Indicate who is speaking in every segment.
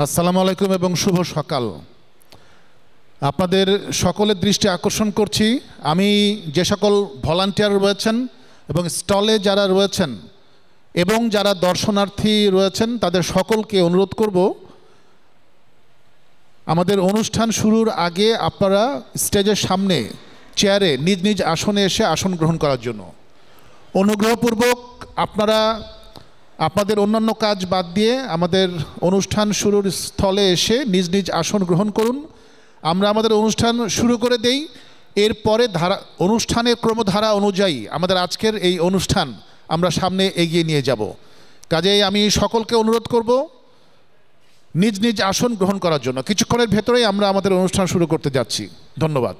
Speaker 1: আসসালামু আলাইকুম এবং শুভ সকাল। আপনাদের সকলের দৃষ্টি আকর্ষণ করছি, আমি যে সকল ভলান্টিয়ার রয়েছেন এবং স্টলে যারা রয়েছেন এবং যারা দর্শনার্থী রয়েছেন তাদের সকলকে অনুরোধ করব, আমাদের অনুষ্ঠান শুরুর আগে আপনারা স্টেজের সামনে চেয়ারে নিজ নিজ আসনে এসে আসন গ্রহণ করার জন্য অনুগ্রহপূর্বক আপনারা আপনাদের অন্যান্য কাজ বাদ দিয়ে আমাদের অনুষ্ঠান শুরুর স্থলে এসে নিজ নিজ আসন গ্রহণ করুন। আমরা আমাদের অনুষ্ঠান শুরু করে দেই, এরপরে অনুষ্ঠানের ক্রমধারা অনুযায়ী আমাদের আজকের এই অনুষ্ঠান আমরা সামনে এগিয়ে নিয়ে যাব। কাজেই আমি সকলকে অনুরোধ করব নিজ নিজ আসন গ্রহণ করার জন্য। কিছুক্ষণের ভেতরেই আমরা আমাদের অনুষ্ঠান শুরু করতে যাচ্ছি। ধন্যবাদ।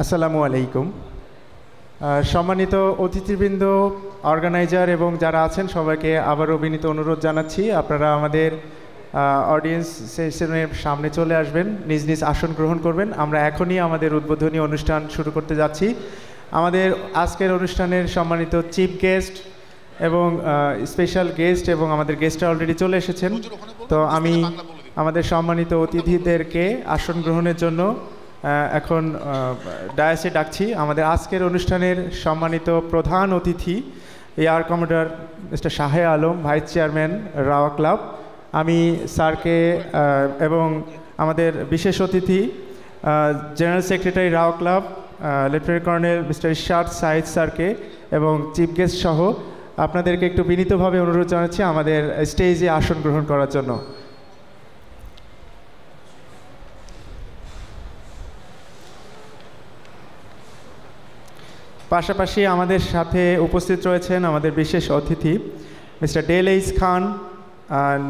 Speaker 2: আসসালামু আলাইকুম। সম্মানিত অতিথিবৃন্দ, অর্গানাইজার এবং যারা আছেন সবাইকে আবারও বিনীত অনুরোধ জানাচ্ছি, আপনারা আমাদের অডিয়েন্স সেশনের সামনে চলে আসবেন, নিজ নিজ আসন গ্রহণ করবেন। আমরা এখনই আমাদের উদ্বোধনী অনুষ্ঠান শুরু করতে যাচ্ছি। আমাদের আজকের অনুষ্ঠানের সম্মানিত চিফ গেস্ট এবং স্পেশাল গেস্ট এবং আমাদের গেস্টরা অলরেডি চলে এসেছেন। তো আমি আমাদের সম্মানিত অতিথিদেরকে আসন গ্রহণের জন্য এখন ডায়াসে ডাকছি। আমাদের আজকের অনুষ্ঠানের সম্মানিত প্রধান অতিথি এয়ার কমোডর মিস্টার শাহে Alam, vice chairman rava club. আমি স্যারকে এবং আমাদের বিশেষ অতিথি general secretary rava club lieutenant colonel mister ইরশাদ সাইদ স্যারকে এবং চিফ গেস্ট সহ আপনাদেরকে একটু বিনীতভাবে অনুরোধ জানাচ্ছি আমাদের স্টেজে আসন গ্রহণ করার জন্য। পাশাপাশি আমাদের সাথে উপস্থিত রয়েছেন আমাদের বিশেষ অতিথি মিস্টার ডেলাইস Khan,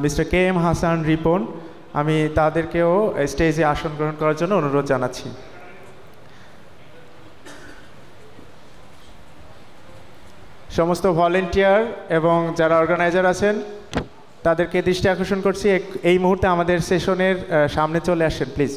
Speaker 2: mister K M Hasan Ripon. আমি তাদেরকেও স্টেজে আসন গ্রহণ করার জন্য অনুরোধ জানাচ্ছি। সমস্ত ভলেন্টিয়ার এবং যারা অর্গানাইজার আছেন তাদেরকে দৃষ্টি আকর্ষণ করছি, এই মুহূর্তে আমাদের সেশনের সামনে চলে আসেন প্লিজ।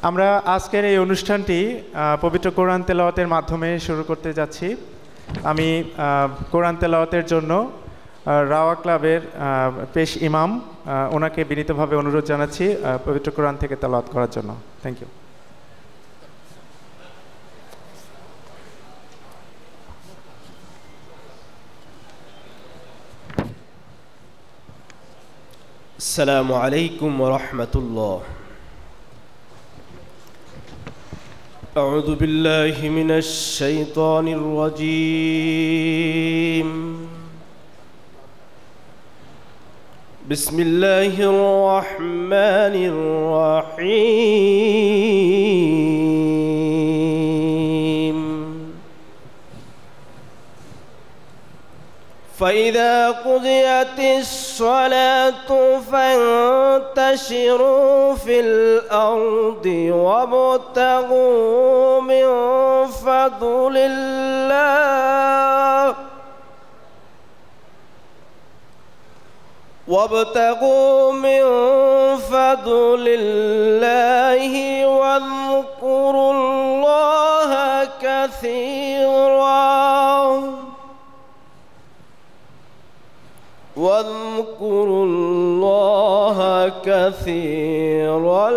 Speaker 2: আমরা আজকের এই অনুষ্ঠানটি পবিত্র কোরআন তেলাওয়াতের মাধ্যমে শুরু করতে যাচ্ছি। আমি কোরআন তেলাওয়াতের জন্য রাওয়া ক্লাবের পেশ ইমাম ওনাকে বিনীতভাবে অনুরোধ জানাচ্ছি পবিত্র কোরআন থেকে তেলাওয়াত করার জন্য। Thank you.
Speaker 3: আসসালামু আলাইকুম ওয়া রাহমাতুল্লাহ। أعوذ بالله من الشيطان الرجيم. بسم الله الرحمن الرحيم. فإذا قضيت الصلاة فانتشروا في الأرض وابتغوا من فضل الله واذكروا الله كثيرا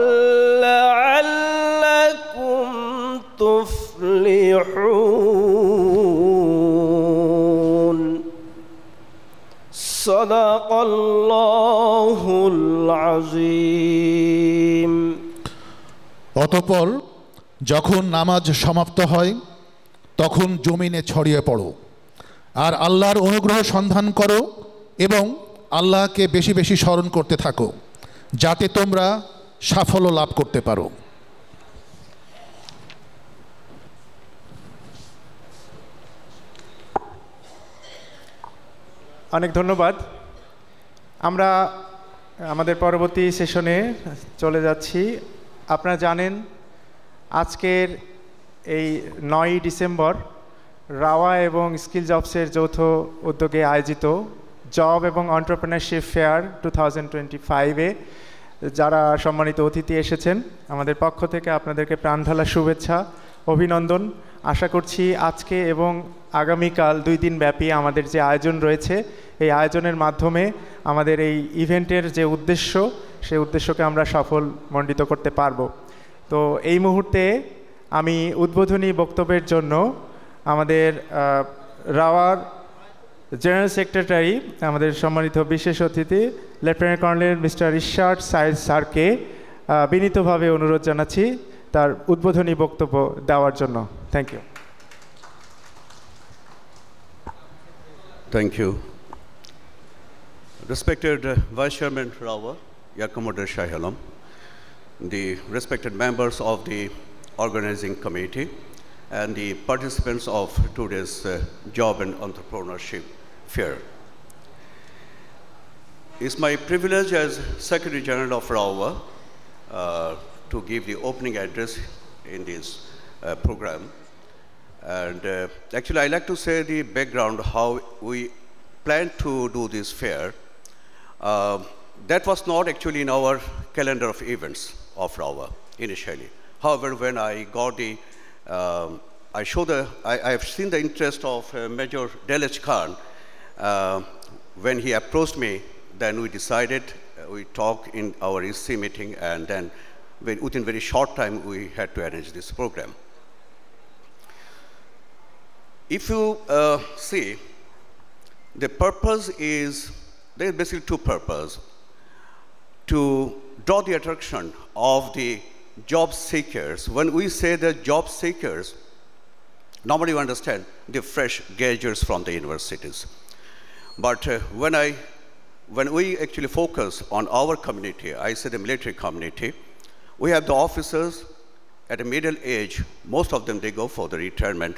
Speaker 3: لعلكم تفلحون. صدق الله العظيم.
Speaker 1: অতঃপর যখন নামাজ সমাপ্ত হয় তখন জমিনে ছড়িয়ে পড়ো আর আল্লাহর অনুগ্রহ সন্ধান করো এবং আল্লাহকে বেশি বেশি স্মরণ করতে থাকো যাতে তোমরা সাফল্য লাভ করতে পারো।
Speaker 2: অনেক ধন্যবাদ। আমরা আমাদের পরবর্তী সেশনে চলে যাচ্ছি। আপনারা জানেন আজকের এই 9ই ডিসেম্বর রাওয়া এবং স্কিল জবসের যৌথ উদ্যোগে আয়োজিত জব এবং এন্টারপ্রেনারশিপ ফেয়ার 2025-এ যারা সম্মানিত অতিথি এসেছেন, আমাদের পক্ষ থেকে আপনাদেরকে প্রাণঢালা শুভেচ্ছা, অভিনন্দন। আশা করছি আজকে এবং আগামীকাল 2 দিন ব্যাপী আমাদের যে আয়োজন রয়েছে, এই আয়োজনের মাধ্যমে আমাদের এই ইভেন্টের যে উদ্দেশ্য, সেই উদ্দেশ্যকে আমরা সফলমণ্ডিত করতে পারব। তো এই মুহূর্তে আমি উদ্বোধনী বক্তব্যের জন্য আমাদের রাওয়ার জেনারেল সেক্রেটারি, আমাদের সম্মানিত বিশেষ অতিথি লেফটেন্যান্ট কর্নেল মিস্টার ইরশাদ সাইদ স্যারকে বিনীতভাবে অনুরোধ জানাচ্ছি তার উদ্বোধনী বক্তব্য দেওয়ার জন্য। Thank you.
Speaker 4: Thank you. Respected Vice Chairman Rawa, Air Commodore Shah Alam, the respected members of the organizing committee, and the participants of today's Job and Entrepreneurship Fair. It's my privilege as Secretary General of Rawa to give the opening address in this program. And actually, I like to say the background, how we planned to do this fair. That was not actually in our calendar of events of Rawa initially. However, when I got the, I have seen the interest of Major Delech Khan. When he approached me, then we decided, we talked in our EC meeting, and then within very short time, we had to arrange this program. If you see, the purpose is, there is basically 2 purposes. To draw the attraction of the job seekers. When we say the job seekers, normally you understand the fresh graduates from the universities. But when we actually focus on our community, I say the military community, we have the officers at a middle age. Most of them, they go for the retirement.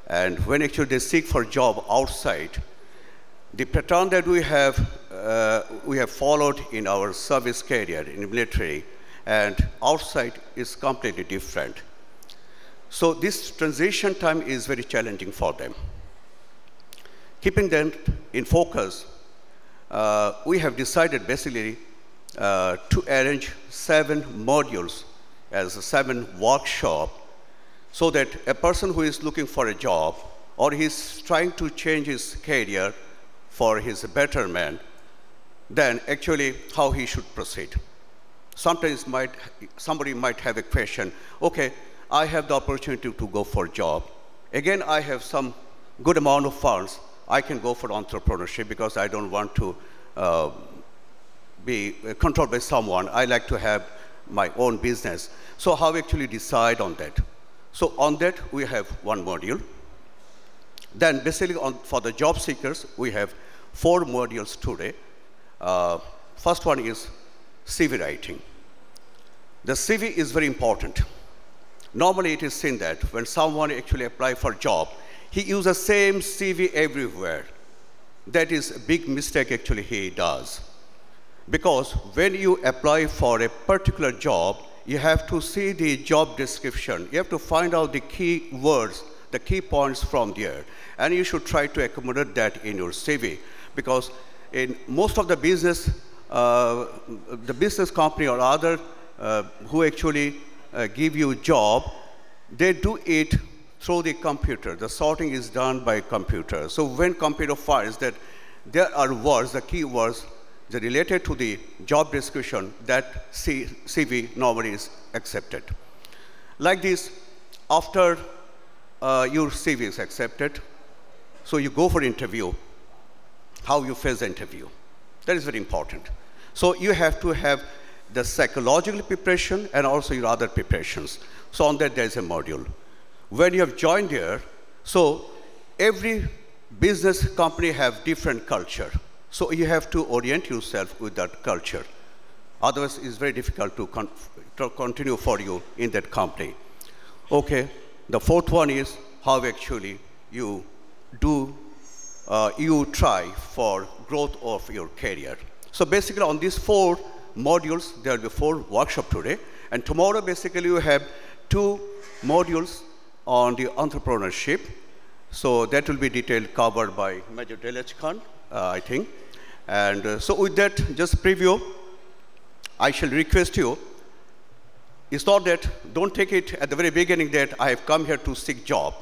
Speaker 4: And when actually they seek for a job outside, the pattern that we have followed in our service career in the military and outside is completely different. So this transition time is very challenging for them. Keeping them in focus, we have decided basically to arrange 7 modules as a 7 workshop, so that a person who is looking for a job or he's trying to change his career for his betterment, then actually how he should proceed. Sometimes somebody might have a question, okay, I have the opportunity to go for a job. Again, I have some good amount of funds. I can go for entrepreneurship because I don't want to be controlled by someone. I like to have my own business. So how actually decide on that? So on that, we have 1 module. Then basically for the job seekers, we have 4 modules today. First one is CV writing. The CV is very important. Normally it is seen that when someone actually applies for a job, he uses the same CV everywhere. That is a big mistake actually he does. Because when you apply for a particular job, you have to see the job description. You have to find out the key words, the key points from there. And you should try to accommodate that in your CV. Because in most of the business company or other who actually give you a job, they do it through the computer. The sorting is done by computer. So when computer finds that there are words, the key words, that related to the job description, that CV normally is accepted. Like this, after your CV is accepted, so you go for interview, how you face the interview. That is very important. So you have to have the psychological preparation and also your other preparations. So on that, there is a module. When you have joined there, so every business company have different culture. So you have to orient yourself with that culture. Otherwise, it's very difficult to continue for you in that company. Okay, the fourth one is how actually you do, you try for growth of your career. So basically on these 4 modules, there will be 4 workshops today. And tomorrow, basically, you have 2 modules on the entrepreneurship. So that will be detailed covered by Major Delaj Khan, I think. And so with that, just preview, I shall request you, it's not that, don't take it at the very beginning that I have come here to seek job.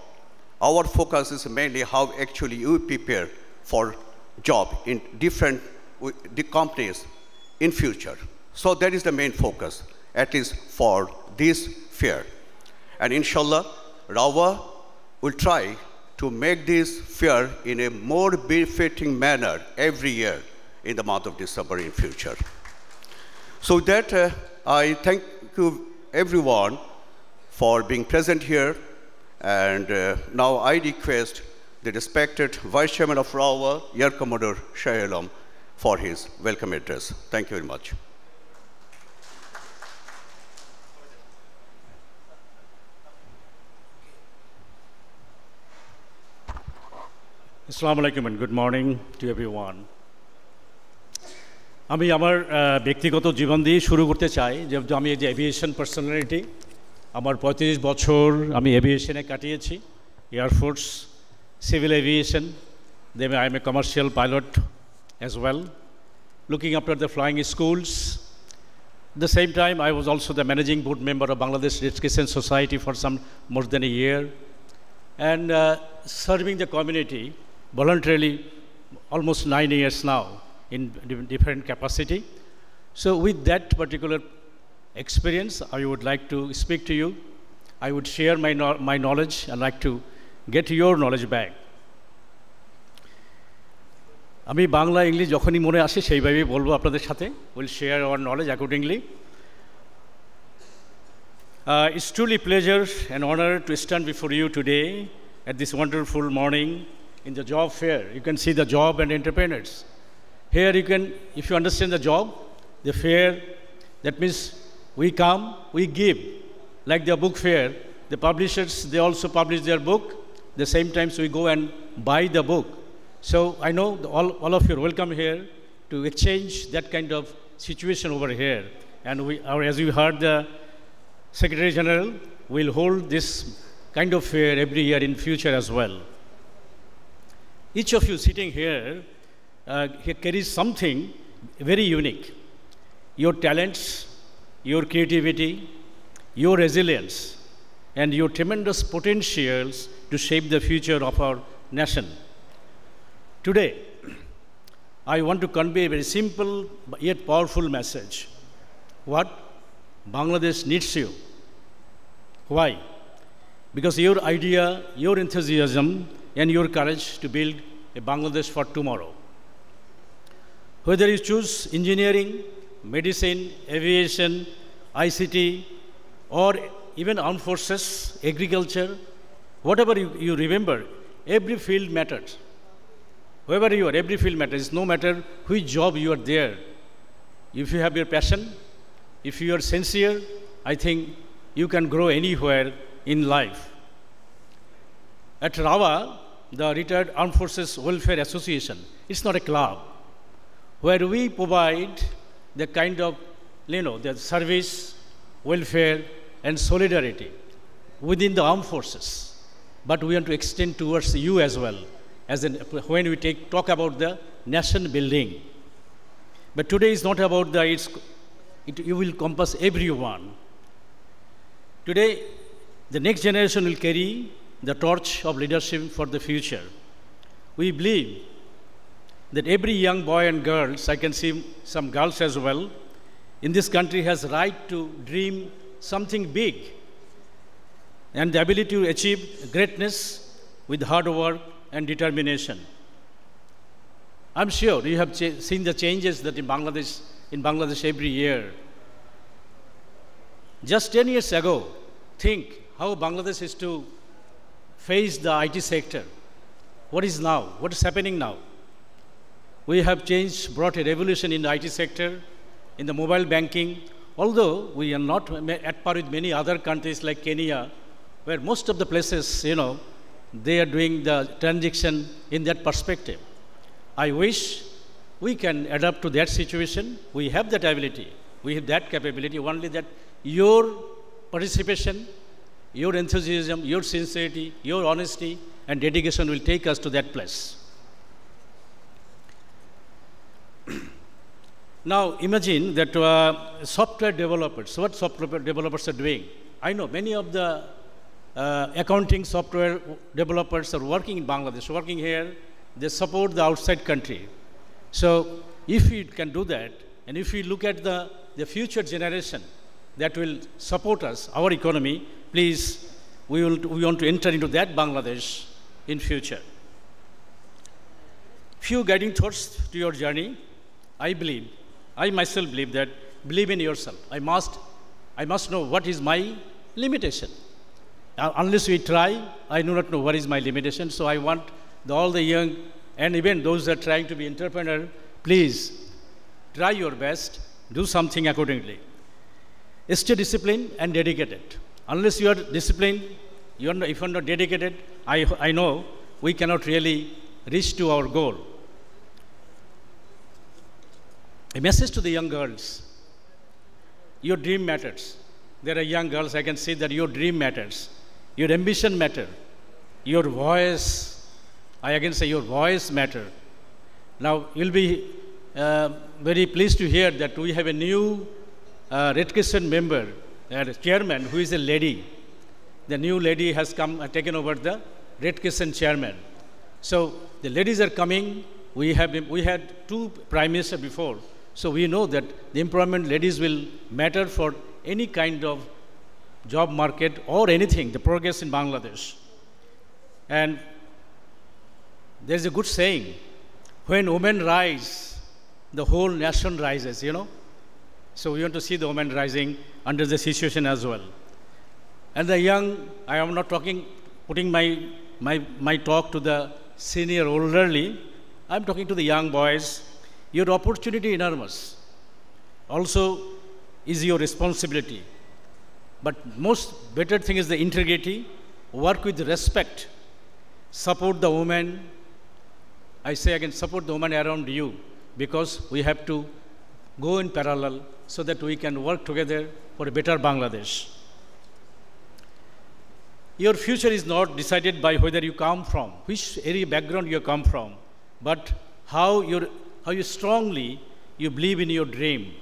Speaker 4: Our focus is mainly how actually you prepare for job in different companies in future. So that is the main focus, at least for this fair. And inshallah, RAWA will try to make this fair in a more befitting manner every year in the month of December in future. So with that, I thank you everyone for being present here. And now I request the respected Vice Chairman of RAWA, Air Commodore Shah Alam, for his welcome address. Thank you very much.
Speaker 5: Assalamu alaikum and good morning to everyone. আমি আমার ব্যক্তিগত জীবন দিয়ে শুরু করতে চাই, যেহেতু আমি এই যে এভিয়েশন পার্সোনালিটি, আমার 35 বছর আমি এভিয়েশনে কাটিয়েছি, air force, civil aviation, then I am a commercial pilot as well, looking after the flying schools. At the same time, I was also the managing board member of Bangladesh Education Society for some more than a year, and serving the community voluntarily almost 9 years now in different capacity. So with that particular experience, I would like to speak to you. I would share my knowledge and like to get your knowledge back. আমি Bangla English যখনই মনে আসে সেইভাবেই বলবো আপনাদের সাথে. We'll share our knowledge accordingly. It's truly a pleasure and honor to stand before you today at this wonderful morning in the job fair. You can see the job and entrepreneurs. Here you can, if you understand the job, the fair, that means we come, we give. Like the book fair, the publishers, they also publish their book. The same times we go and buy the book. So I know all of you are welcome here to exchange that kind of situation over here. And as you heard the Secretary General, will hold this kind of fair every year in future as well. Each of you sitting here carries something very unique. Your talents, your creativity, your resilience, and your tremendous potentials to shape the future of our nation. Today, I want to convey a very simple yet powerful message. What? Bangladesh needs you. Why? Because your idea, your enthusiasm, and your courage to build a Bangladesh for tomorrow. Whether you choose engineering, medicine, aviation, ICT, or even armed forces, agriculture, whatever you remember, every field matters. Wherever you are, every field matters. No matter which job you are there. If you have your passion, if you are sincere, I think you can grow anywhere in life. At RAWA, the Retired Armed Forces Welfare Association, it's not a club, where we provide the kind of, the service, welfare, and solidarity within the armed forces. But we want to extend towards you as well, when we talk about the nation building. But today is not about you will encompass everyone. Today, the next generation will carry the torch of leadership for the future. We believe that every young boy and girls, I can see some girls as well, in this country has right to dream something big and the ability to achieve greatness with hard work and determination. I'm sure you have seen the changes that in Bangladesh every year. Just 10 years ago, think how Bangladesh is to face the IT sector. What is now? What is happening now? We have changed, brought a revolution in the IT sector, in the mobile banking, although we are not at par with many other countries like Kenya, where most of the places, they are doing the transaction in that perspective. I wish we can adapt to that situation. We have that ability. We have that capability. Only that your participation, your enthusiasm, your sincerity, your honesty, and dedication will take us to that place. Now, imagine that software developers, what software developers are doing. I know many of the accounting software developers are working in Bangladesh, working here. They support the outside country. So, if we can do that, and if we look at the future generation that will support us, our economy, please, we want to enter into that Bangladesh in future. Few guiding thoughts to your journey. I myself believe that, believe in yourself. I must know what is my limitation. Unless we try, I do not know what is my limitation. So I want all the young and even those that are trying to be entrepreneur, please try your best, do something accordingly. Stay disciplined and dedicated. Unless you are disciplined, if you are not dedicated, I know we cannot really reach to our goal. A message to the young girls. Your dream matters. There are young girls, I can see that your dream matters. Your ambition matters. Your voice, I again say your voice matters. Now, you'll be very pleased to hear that we have a new Red Crescent member, chairman, who is a lady. The new lady has taken over the Red Crescent chairman. So, the ladies are coming. We had 2 prime ministers before. So we know that the employment ladies will matter for any kind of job market or anything, the progress in Bangladesh. And there's a good saying, when women rise, the whole nation rises, So we want to see the women rising under the situation as well. And the young, I am not putting my talk to the senior or elderly, I'm talking to the young boys. Your opportunity enormous. Also is your responsibility. But most better thing is the integrity, work with respect, support the women. I say again, support the women around you, because we have to go in parallel so that we can work together for a better Bangladesh. Your future is not decided by whether you come from, which area background you come from, but how you strongly you believe in your dream.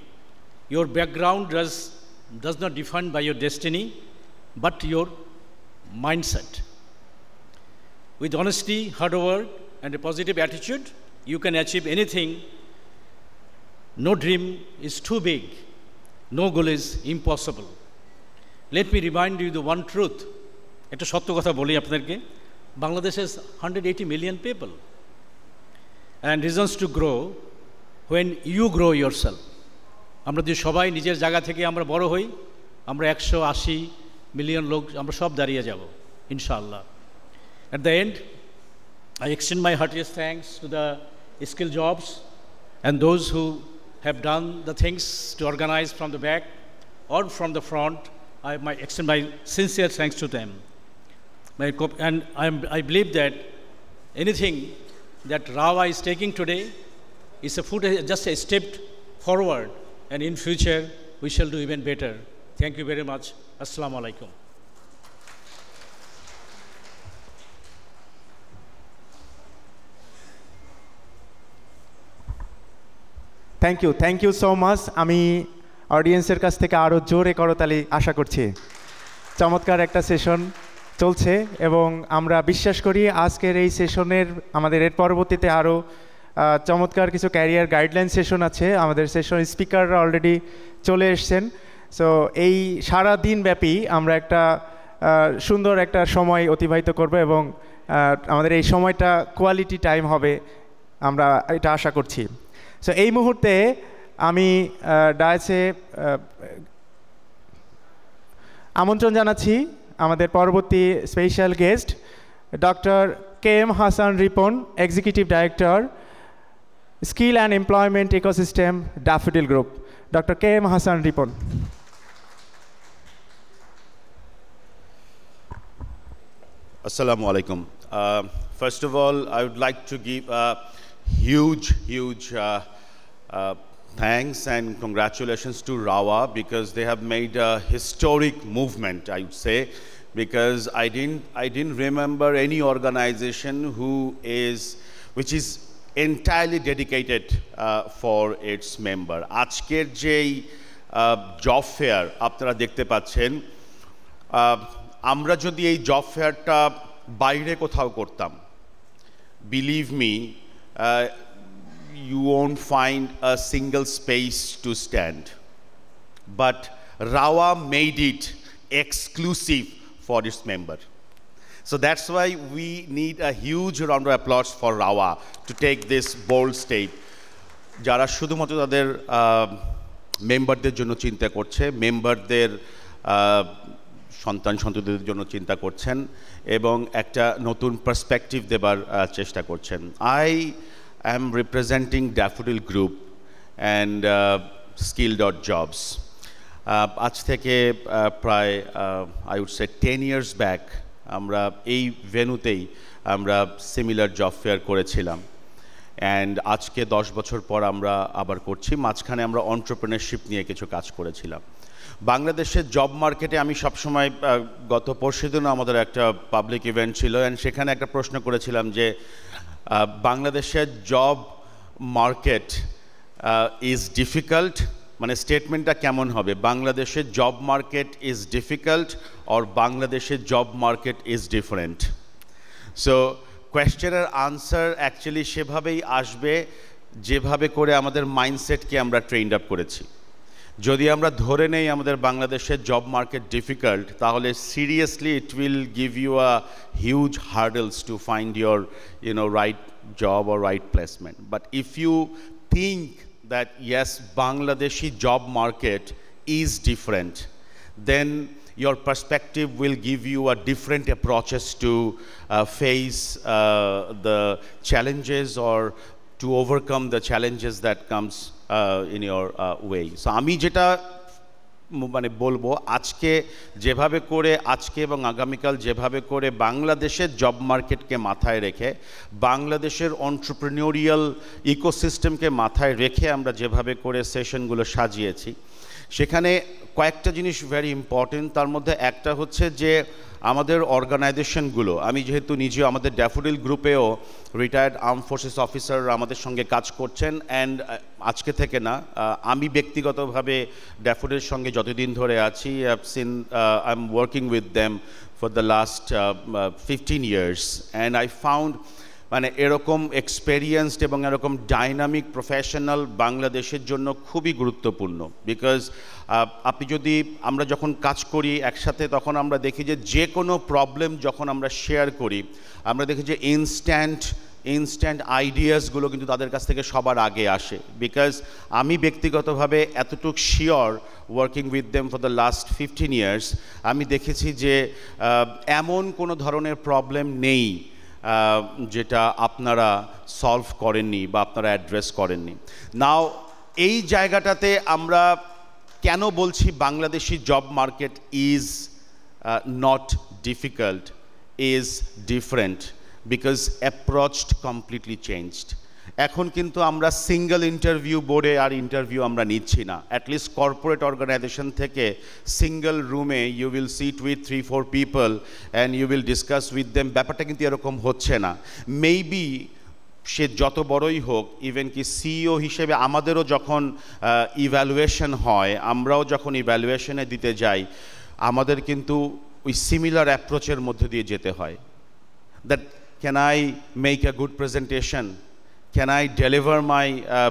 Speaker 5: Your background does not define by your destiny, but your mindset. With honesty, hard work, and a positive attitude, you can achieve anything. No dream is too big. No goal is impossible. Let me remind you the one truth. একটা সত্য কথা বলি আপনাদেরকে. Bangladesh has 180 million people. And reasons to grow when you grow yourself. আমরা যদি সবাই নিজের জায়গা থেকে আমরা বড় হই, আমরা 180 মিলিয়ন লোক আমরা সব দাঁড়িয়ে যাব ইনশাআল্লাহ. At the end, I extend my heartiest thanks to the Skill Jobs and those who have done the things to organize from the back or from the front. I extend my sincere thanks to them. And I believe that anything that Rawa is taking today is just a step forward, and in future we shall do even better. Thank you very much. Assalamu alaikum.
Speaker 2: Thank you so much. আমি অডিয়েন্সের কাছ থেকে আরও জোরে করতালি আশা করছি। চমৎকার একটা সেশন চলছে এবং আমরা বিশ্বাস করি আজকের এই সেশনের আমাদের এর পরবর্তীতে আরও চমৎকার কিছু ক্যারিয়ার গাইডলাইন সেশন আছে। আমাদের সেশন স্পিকাররা অলরেডি চলে এসছেন। সো এই সারা দিন ব্যাপী আমরা একটা সুন্দর একটা সময় অতিবাহিত করব এবং আমাদের এই সময়টা কোয়ালিটি টাইম হবে, আমরা এটা আশা করছি। সো এই মুহূর্তে আমি ডায়াসে আমন্ত্রণ জানাচ্ছি আমাদের পরবর্তী special guest doctor KM Hassan Ripon, executive director, skill and employment ecosystem, daffodil group. Doctor KM Hassan Ripon.
Speaker 6: Assalamu alaikum. First of all, I would like to give a huge thanks and congratulations to Rawa, because they have made a historic movement, I would say, because I didn't remember any organization which is entirely dedicated for its member. আজকের যেই job fair আপনারা দেখতে পাচ্ছেন, আমরা যদি এই job ফেয়ারটা বাইরে কোথাও করতাম, believe me, you won't find a single space to stand. But Rawa made it exclusive for its member. So that's why we need a huge round of applause for Rawa to take this bold step. যারা শুধুমাত্র তাদের মেম্বারদের জন্য চিন্তা করছে, মেম্বারদের সন্তানদের জন্য চিন্তা করছেন এবং একটা নতুন পার্সপেক্টিভ দেবার চেষ্টা করছেন। I am representing Daffodil Group and Skill.jobs. আজ থেকে প্রায় I would say 10 years back আমরা এই ভেন্যুতেই আমরা সিমিলার জব ফেয়ার করেছিলাম, অ্যান্ড আজকে 10 বছর পর আমরা আবার করছি। মাঝখানে আমরা এন্টারপ্রেনারশিপ নিয়ে কিছু কাজ করেছিলাম। বাংলাদেশের জব মার্কেটে আমি সবসময়, গত পরশুদিনও আমাদের একটা পাবলিক ইভেন্ট ছিল, অ্যান্ড সেখানে একটা প্রশ্ন করেছিলাম যে বাংলাদেশের জব মার্কেট ইজ ডিফিকাল্ট, মানে স্টেটমেন্টটা কেমন হবে, বাংলাদেশের job market is difficult or বাংলাদেশের job market is different. So কোয়েশ্চেনের আনসার অ্যাকচুয়ালি সেভাবেই আসবে যেভাবে করে আমাদের মাইন্ডসেটকে আমরা ট্রেন্ড আপ করেছি। যদি আমরা ধরে নেই আমাদের বাংলাদেশের জব মার্কেট ডিফিকাল্ট, তাহলে seriously it will give you a huge hurdles to find your right job or right placement. But if you think that yes, Bangladeshi job market is different, then your perspective will give you a different approaches to face the challenges or to overcome the challenges that comes in your way. So আমি যেটা মানে বলবো, আজকে যেভাবে করে আজকে এবং আগামীকাল যেভাবে করে বাংলাদেশের জব মার্কেটকে মাথায় রেখে, বাংলাদেশের এন্টারপ্রেনিউরিয়াল ইকোসিস্টেমকে মাথায় রেখে আমরা যেভাবে করে সেশনগুলো সাজিয়েছি, সেখানে কয়েকটা জিনিস ভেরি ইম্পর্টেন্ট। তার মধ্যে একটা হচ্ছে যে আমাদের অর্গানাইজেশনগুলো, আমি যেহেতু নিজে আমাদের ড্যাফোডিল গ্রুপেও রিটায়ার্ড আর্ম ফোর্সেস অফিসাররা আমাদের সঙ্গে কাজ করছেন, অ্যান্ড আজকে থেকে না, আমি ব্যক্তিগতভাবে ড্যাফোডিল সঙ্গে যতদিন ধরে আছি, I am working with them for the last 15 years, and I found মানে এরকম এক্সপেরিয়েন্সড এবং এরকম ডাইনামিক প্রফেশনাল বাংলাদেশের জন্য খুবই গুরুত্বপূর্ণ। বিকজ আমরা যখন কাজ করি একসাথে, তখন আমরা দেখি যে কোনো প্রবলেম যখন আমরা শেয়ার করি, আমরা দেখি যে ইনস্ট্যান্ট আইডিয়াসগুলো কিন্তু তাদের কাছ থেকে সবার আগে আসে। বিকজ আমি ব্যক্তিগতভাবে এতটুকু sure, working with them for the last 15 years, আমি দেখেছি যে এমন কোনো ধরনের প্রবলেম নেই যেটা আপনারা সলভ করেননি বা আপনারা অ্যাড্রেস করেননি। নাও এই জায়গাটাতে আমরা কেন বলছি Bangladeshi job market is not difficult, is different, because approached completely changed. এখন কিন্তু আমরা সিঙ্গেল ইন্টারভিউ বোর্ডে আর ইন্টারভিউ আমরা নিচ্ছি না। অ্যাটলিস্ট কর্পোরেট অর্গানাইজেশন থেকে সিঙ্গেল রুমে you will sit with 3-4 people and you will discuss with them. ব্যাপারটা কিন্তু এরকম হচ্ছে না। মেবি সে যত বড়ই হোক, ইভেন কি সিইও হিসেবে আমাদেরও যখন ইভ্যালুয়েশন হয়, আমরাও যখন ইভ্যালুয়েশনে দিতে যাই, আমাদের কিন্তু ওই সিমিলার অ্যাপ্রোচের মধ্যে দিয়ে যেতে হয়। That can I make a good presentation? Can I deliver my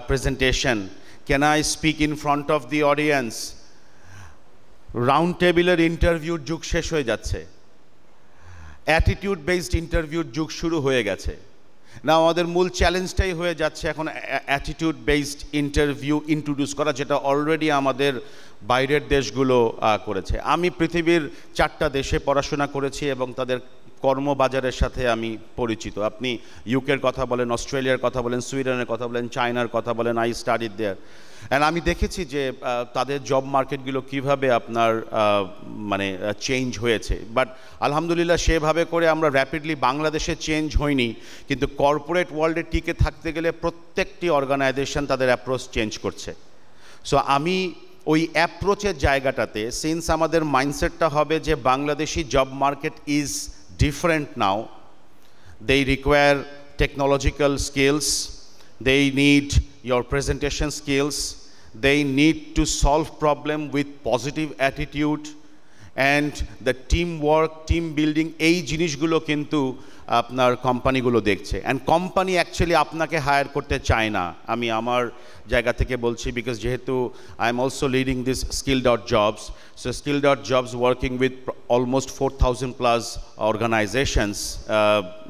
Speaker 6: presentation? Can I speak in front of the audience? Round table interview যুগ শেষ হয়ে যাচ্ছে, অ্যাটিটিউড বেসড ইন্টারভিউর যুগ শুরু হয়ে গেছে। না, আমাদের মূল চ্যালেঞ্জটাই হয়ে যাচ্ছে এখন অ্যাটিটিউড বেসড ইন্টারভিউ ইন্ট্রোডিউস করা, যেটা অলরেডি আমাদের বাইরের দেশগুলো করেছে। আমি পৃথিবীর 4টা দেশে পড়াশোনা করেছি এবং তাদের কর্মবাজারের সাথে আমি পরিচিত। আপনি ইউকের কথা বলেন, অস্ট্রেলিয়ার কথা বলেন, সুইডেনের কথা বলেন, চায়নার কথা বলেন, আই স্টাডিড দেয়ার। অ্যান্ড আমি দেখেছি যে তাদের জব মার্কেটগুলো কীভাবে আপনার মানে চেঞ্জ হয়েছে। বাট আলহামদুলিল্লাহ সেভাবে করে আমরা র্যাপিডলি বাংলাদেশে চেঞ্জ হয়নি, কিন্তু কর্পোরেট ওয়ার্ল্ডে টিকে থাকতে গেলে প্রত্যেকটি অর্গানাইজেশন তাদের অ্যাপ্রোচ চেঞ্জ করছে। সো আমি ওই অ্যাপ্রোচের জায়গাটাতে, সিন্স আমাদের মাইন্ডসেটটা হবে যে Bangladeshi job market is different now, they require technological skills, they need your presentation skills, they need to solve problem with positive attitude and the teamwork, team building, এই জিনিসগুলো কিন্তু আপনার কোম্পানিগুলো দেখছে। অ্যান্ড কোম্পানি অ্যাকচুয়ালি আপনাকে হায়ার করতে চায় না, আমি আমার জায়গা থেকে বলছি, বিকজ যেহেতু I am also leading this skill.jobs, so skill.jobs working with almost 4,000 plus organizations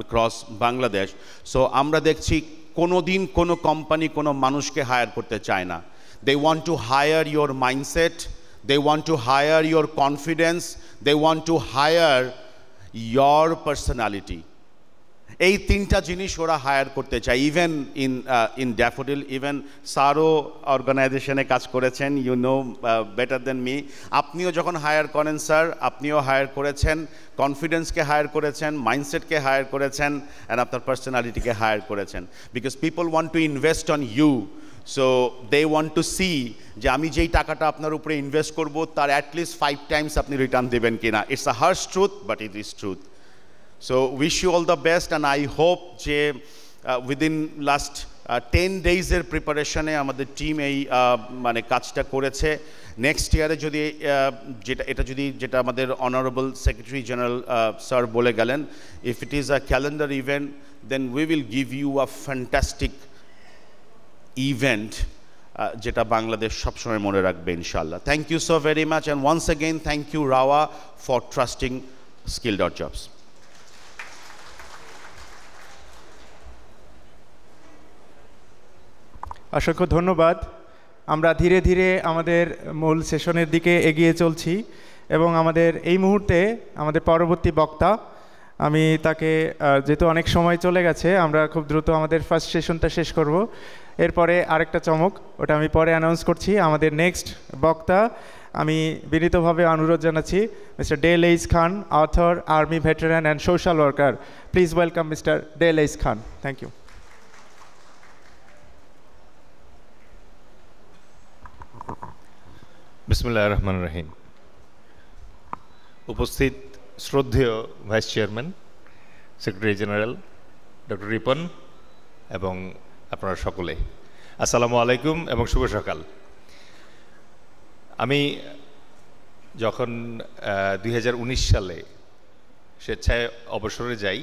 Speaker 6: across Bangladesh. So আমরা দেখছি কোনো দিন কোনো কোম্পানি কোনো মানুষকে হায়ার করতে চায় না। They want to hire your mindset, they want to hire your confidence, they want to hire your personality. এই 3টা জিনিস ওরা হায়ার করতে চায়। ইভেন ইন ড্যাফোডিল, ইভেন স্যারও অর্গানাইজেশনে কাজ করেছেন, you know better than me. আপনিও যখন হায়ার করেন স্যার, আপনিও হায়ার করেছেন, কনফিডেন্সকে হায়ার করেছেন, মাইন্ডসেটকে হায়ার করেছেন, অ্যান্ড আপনার পার্সোনালিটিকে হায়ার করেছেন। Because people want to invest on you, so they want to see যে আমি যেই টাকাটা আপনার উপরে ইনভেস্ট করবো তার অ্যাটলিস্ট 5 times আপনি রিটার্ন দেবেন কিনা। It's a harsh truth, but it is truth. So wish you all the best, and I hope যে within last 10 days এর প্রিপারেশনে আমাদের টিম এই মানে কাজটা করেছে। নেক্সট ইয়ারে যদি যেটা আমাদের অনারেবল সেক্রেটারি জেনারেল স্যার বলে গেলেন, if it is a calendar event, then we will give you a fantastic event যেটা বাংলাদেশ সবসময় মনে রাখবে ইনশাআল্লাহ। Thank you so very much, and once again thank you রাওয়া ফর ট্রাস্টিং skill.jobs.
Speaker 2: অসংখ্য ধন্যবাদ। আমরা ধীরে ধীরে আমাদের মূল সেশনের দিকে এগিয়ে চলছি এবং আমাদের এই মুহূর্তে আমাদের পরবর্তী বক্তা, আমি তাকে যেহেতু অনেক সময় চলে গেছে, আমরা খুব দ্রুত আমাদের ফার্স্ট সেশনটা শেষ করব। এরপরে আরেকটা চমক, ওটা আমি পরে অ্যানাউন্স করছি। আমাদের নেক্সট বক্তা আমি বিনীতভাবে অনুরোধ জানাচ্ছি mister Dale H Khan, author, army veteran and social worker. Please welcome mister Dale H Khan. Thank you.
Speaker 7: বিসমিল্লাহির রহমানির রহিম। উপস্থিত শ্রদ্ধেয় vice chairman, secretary general doctor Ripon এবং আপনারা সকলে, আসসালামু আলাইকুম এবং শুভ সকাল। আমি যখন 2019 সালে স্বেচ্ছায় অবসরে যাই,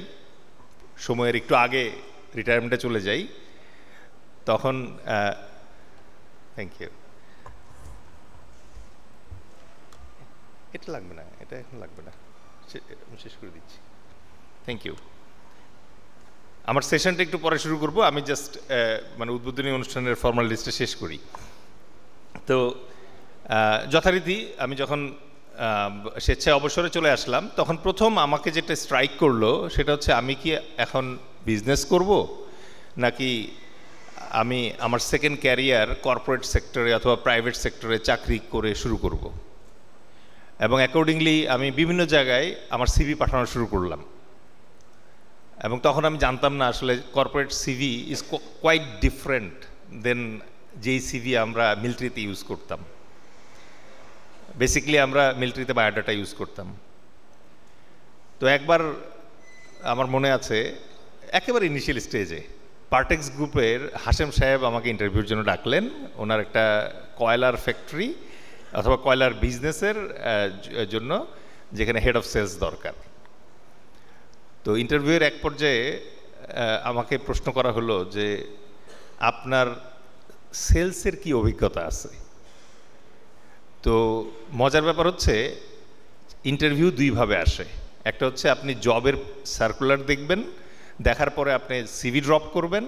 Speaker 7: সময়ের একটু আগে রিটায়ারমেন্টে চলে যাই, তখন থ্যাংক ইউ, এটা লাগবে না, এটা এখন লাগবে না, শেষ করে দিচ্ছি, থ্যাংক ইউ। আমার সেশনটা একটু পরে শুরু করব, আমি জাস্ট মানে উদ্বোধনী অনুষ্ঠানের ফর্মালিটিসটা শেষ করি। তো যথারীতি আমি যখন স্বেচ্ছায় অবসরে চলে আসলাম, তখন প্রথম আমাকে যেটা স্ট্রাইক করলো সেটা হচ্ছে আমি কি এখন বিজনেস করব, নাকি আমি আমার সেকেন্ড ক্যারিয়ার কর্পোরেট সেক্টরে অথবা প্রাইভেট সেক্টরে চাকরি করে শুরু করব। এবং অ্যাকর্ডিংলি আমি বিভিন্ন জায়গায় আমার সিভি পাঠানো শুরু করলাম। এবং তখন আমি জানতাম না আসলে corporate CV is quite different then যেই সিভি আমরা মিলিটারিতে ইউজ করতাম। বেসিক্যালি আমরা মিলিটারিতে বায়োডাটা ইউজ করতাম। তো একবার আমার মনে আছে একেবারে ইনিশিয়াল স্টেজে পার্টেক্স গ্রুপের হাশেম সাহেব আমাকে ইন্টারভিউর জন্য ডাকলেন। ওনার একটা কয়লার ফ্যাক্টরি অথবা কয়লার বিজনেসের জন্য যেখানে হেড অফ সেলস দরকার। তো ইন্টারভিউয়ের এক পর্যায়ে আমাকে প্রশ্ন করা হলো যে আপনার সেলসের কি অভিজ্ঞতা আছে। তো মজার ব্যাপার হচ্ছে ইন্টারভিউ দুইভাবে আসে। একটা হচ্ছে আপনি জবের সার্কুলার দেখবেন, দেখার পরে আপনি সিভি ড্রপ করবেন,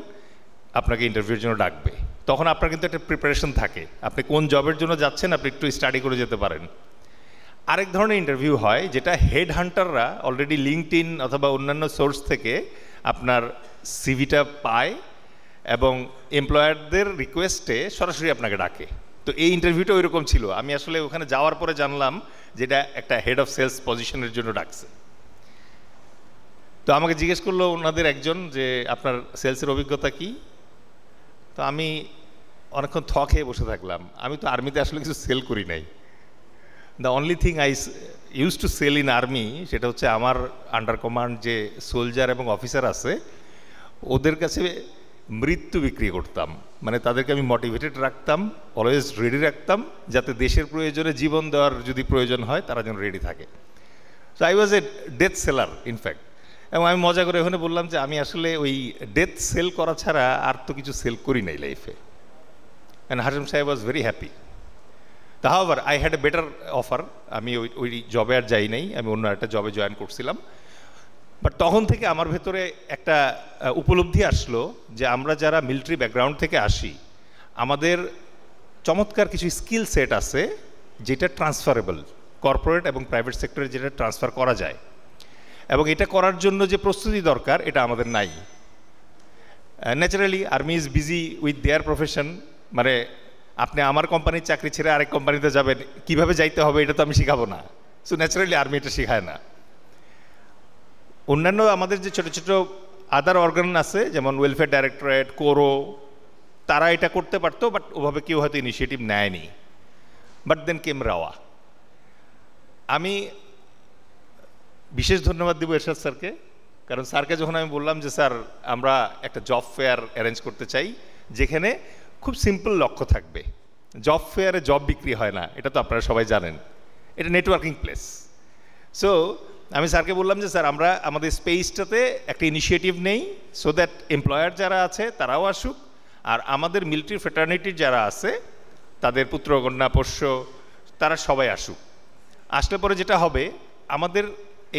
Speaker 7: আপনাকে ইন্টারভিউর জন্য ডাকবে। তখন আপনার কিন্তু একটা প্রিপারেশন থাকে, আপনি কোন জবের জন্য যাচ্ছেন আপনি একটু স্টাডি করে যেতে পারেন। আরেক ধরনের ইন্টারভিউ হয় যেটা হেড হান্টাররা অলরেডি লিঙ্কডইন অথবা অন্যান্য সোর্স থেকে আপনার সিভিটা পায় এবং এমপ্লয়ারদের রিকোয়েস্টে সরাসরি আপনাকে ডাকে। তো এই ইন্টারভিউটা ওইরকম ছিল, আমি আসলে ওখানে যাওয়ার পরে জানলাম যেটা একটা হেড অফ সেলস পজিশনের জন্য ডাকছে। তো আমাকে জিজ্ঞেস করলো ওনাদের একজন যে আপনার সেলসের অভিজ্ঞতা কি। তো আমি অনেকক্ষণ থ খেয়ে বসে থাকলাম, আমি তো আর্মিতে আসলে কিছু সেল করি নাই। The only thing I use to sell in army সেটা হচ্ছে আমার আন্ডার কমান্ড যে সোলজার এবং অফিসার আছে ওদের কাছে মৃত্যু বিক্রি করতাম, মানে তাদেরকে আমি মোটিভেটেড রাখতাম, অলওয়েজ রেডি রাখতাম, যাতে দেশের প্রয়োজনে জীবন দেওয়ার যদি প্রয়োজন হয় তারা যেন রেডি থাকে। So I was a death seller in fact. এবং আমি মজা করে ওখানে বললাম যে আমি আসলে ওই ডেথ সেল করা ছাড়া আর তো কিছু সেল করি নাই লাইফে। অ্যান্ড হাশিম সাহেব was very happy. However I had a better offer, আমি ওই জবে আর যাই নাই, আমি অন্য একটা জবে জয়েন করছিলাম। বাট তখন থেকে আমার ভেতরে একটা উপলব্ধি আসলো যে আমরা যারা মিলিটারি ব্যাকগ্রাউন্ড থেকে আসি আমাদের চমৎকার কিছু স্কিল সেট আছে যেটা ট্রান্সফারেবল, কর্পোরেট এবং প্রাইভেট সেক্টরে যেটা ট্রান্সফার করা যায়, এবং এটা করার জন্য যে প্রস্তুতি দরকার এটা আমাদের নাই। Naturally army is busy with their profession, মানে আপনি আমার কোম্পানির চাকরি ছেড়ে আরেক কোম্পানিতে যাবেন, কিভাবে যাইতে হবে এটা তো আমি শিখাবো না। সো ন্যাচারালি আর্মি এটা শেখায় না। অন্যান্য আমাদের যে ছোটো ছোটো আদার অর্গান আছে যেমন ওয়েলফেয়ার ডাইরেক্টরেট, কোরো, তারা এটা করতে পারতো, বাট ওভাবে কেউ হয়তো ইনিশিয়েটিভ নেয়নি। বাট দেন কেম রাওয়া। আমি বিশেষ ধন্যবাদ দিব এরশাদ স্যারকে, কারণ স্যারকে যখন আমি বললাম যে স্যার আমরা একটা জব ফেয়ার অ্যারেঞ্জ করতে চাই যেখানে খুব সিম্পল লক্ষ্য থাকবে, জব ফেয়ারে জব বিক্রি হয় না, এটা তো আপনারা সবাই জানেন, এটা নেটওয়ার্কিং প্লেস। সো আমি স্যারকে বললাম যে স্যার আমরা আমাদের স্পেসটাতে একটা ইনিশিয়েটিভ নেই, সো দ্যাট এমপ্লয়ার যারা আছে তারাও আসুক, আর আমাদের মিলিটারি ফ্রেটার্নিটির যারা আছে তাদের পুত্রকন্যা পোষ্য তারা সবাই আসুক। আসলে পরে যেটা হবে আমাদের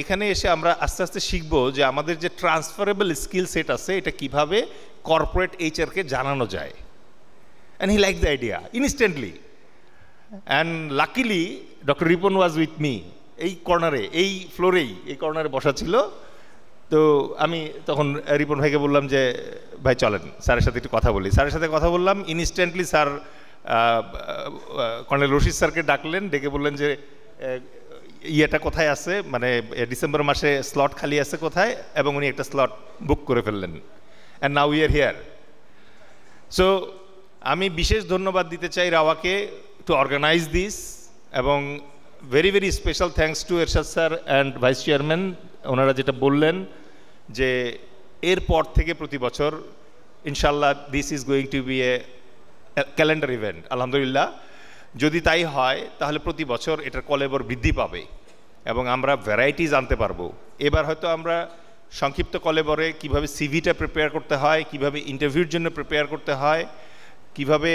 Speaker 7: এখানে এসে আমরা আস্তে আস্তে শিখবো যে আমাদের যে ট্রান্সফারেবল স্কিল সেট আছে এটা কিভাবে কর্পোরেট এইচআরকে জানানো যায়। And he like the idea instantly. And luckily doctor Ripon was with me, এই কর্নারে, এই ফ্লোরেই, এই কর্নারে বসা ছিল। তো আমি তখন রিপন ভাইকে বললাম যে ভাই চলেন স্যারের সাথে একটু কথা বলি। স্যারের সাথে কথা বললাম, ইনস্ট্যান্টলি স্যার কর্নেল রশিদ স্যারকে ডাকলেন, ডেকে বললেন যে ইয়েটা কোথায় আছে, মানে ডিসেম্বর মাসে স্লট খালি আছে কোথায়, এবং উনি একটা স্লট বুক করে ফেললেন। And now we are here. So আমি বিশেষ ধন্যবাদ দিতে চাই রাওয়াকে টু অর্গানাইজ দিস, এবং very very special thanks to Ershad sir and vice chairman. ওনারা যেটা বললেন যে এরপর থেকে প্রতি বছর ইনশাল্লাহ this is going to be a calendar event. আলহামদুলিল্লাহ যদি তাই হয় তাহলে প্রতি বছর এটার কলেবর বৃদ্ধি পাবে এবং আমরা ভ্যারাইটিস আনতে পারবো। এবার হয়তো আমরা সংক্ষিপ্ত কলেবরে কিভাবে সিভিটা প্রিপেয়ার করতে হয়, কিভাবে ইন্টারভিউর জন্য প্রিপেয়ার করতে হয়, কিভাবে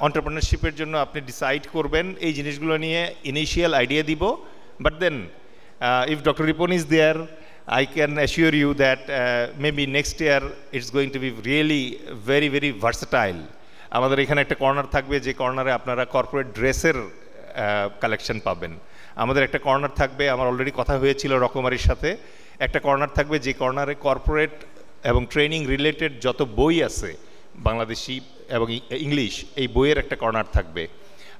Speaker 7: এন্টারপ্রেনারশিপের জন্য আপনি ডিসাইড করবেন, এই জিনিসগুলো নিয়ে ইনিশিয়াল আইডিয়া দিব। But then if doctor Ripon is there, I can assure you that maybe next year it's going to be really very very versatile. আমাদের এখানে একটা কর্নার থাকবে যে কর্নারে আপনারা কর্পোরেট ড্রেসের কালেকশন পাবেন। আমাদের একটা কর্নার থাকবে, আমার অলরেডি কথা হয়েছিল রকমারির সাথে, একটা কর্নার থাকবে যে কর্নারে কর্পোরেট এবং ট্রেনিং রিলেটেড যত বই আছে বাংলাদেশি এবং ইংলিশ, এই বইয়ের একটা কর্নার থাকবে।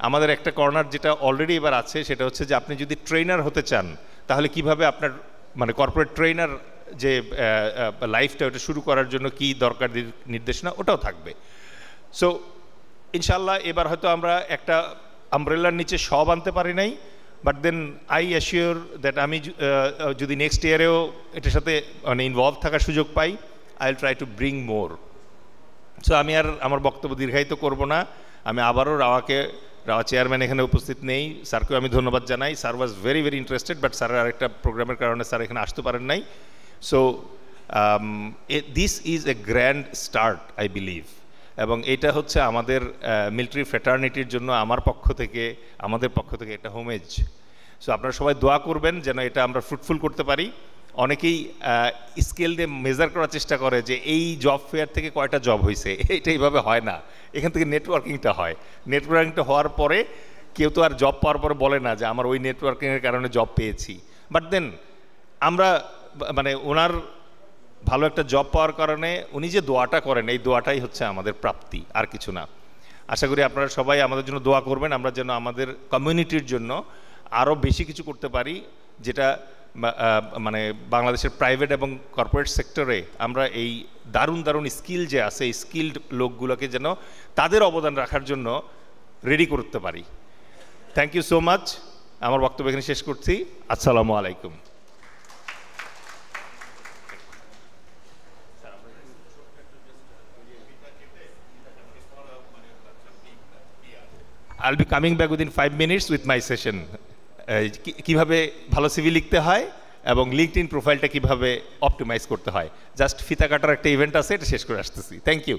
Speaker 7: আমাদের একটা কর্নার যেটা অলরেডি এবার আছে সেটা হচ্ছে যে আপনি যদি ট্রেনার হতে চান তাহলে কিভাবে আপনার মানে কর্পোরেট ট্রেনার যে লাইফটা ওটা শুরু করার জন্য কি দরকার নির্দেশনা ওটাও থাকবে। সো ইনশাল্লাহ এবার হয়তো আমরা একটা আমব্রেলার নিচে সব আনতে পারি নাই, but then I assure that আমি যদি নেক্সট ইয়ারেও এটার সাথে মানে ইনভলভ থাকার সুযোগ পাই, I will try to bring more. So আমি আর আমার বক্তব্য দীর্ঘায়িত করব না। আমি আবারও রাওয়া চেয়ারম্যান এখানে উপস্থিত নেই, স্যারকেও আমি ধন্যবাদ জানাই। Sir was very very interested, but স্যারের আরেকটা প্রোগ্রামের কারণে স্যার এখানে আসতে পারেন নাই। So this is a grand start I believe, এবং এটা হচ্ছে আমাদের মিলিটারি ফ্রেটার্নিটির জন্য আমাদের পক্ষ থেকে এটা হোমেজ। সো আপনারা সবাই দোয়া করবেন যেন এটা আমরা ফ্রুটফুল করতে পারি। অনেকেই স্কেল দিয়ে মেজার করার চেষ্টা করে যে এই জব ফেয়ার থেকে কয়টা জব হয়েছে, এইটা এইভাবে হয় না, এখান থেকে নেটওয়ার্কিংটা হয়। নেটওয়ার্কিংটা হওয়ার পরে কেউ তো আর জব পাওয়ার পরে বলে না যে আমার ওই নেটওয়ার্কিংয়ের কারণে জব পেয়েছি। বাট দেন আমরা মানে ওনার ভালো একটা জব পাওয়ার কারণে উনি যে দোয়াটা করেন, এই দোয়াটাই হচ্ছে আমাদের প্রাপ্তি, আর কিছু না। আশা করি আপনারা সবাই আমাদের জন্য দোয়া করবেন, আমরা যেন আমাদের কমিউনিটির জন্য আরও বেশি কিছু করতে পারি, যেটা মানে বাংলাদেশের প্রাইভেট এবং কর্পোরেট সেক্টরে আমরা এই দারুণ দারুণ স্কিল যে আছে, এই স্কিল্ড লোকগুলোকে যেন তাদের অবদান রাখার জন্য রেডি করতে পারি। Thank you so much. আমার বক্তব্য এখানে শেষ করছি। আসসালামু আলাইকুম। I'll be coming back within 5 minutes with my session. কিভাবে ভালো সিভি লিখতে হয় এবং লিঙ্কডইন প্রোফাইলটা কিভাবে অপটিমাইজ করতে হয়, জাস্ট ফিতা কাটার একটা ইভেন্ট আছে, এটা শেষ করে আসতেছি। Thank you.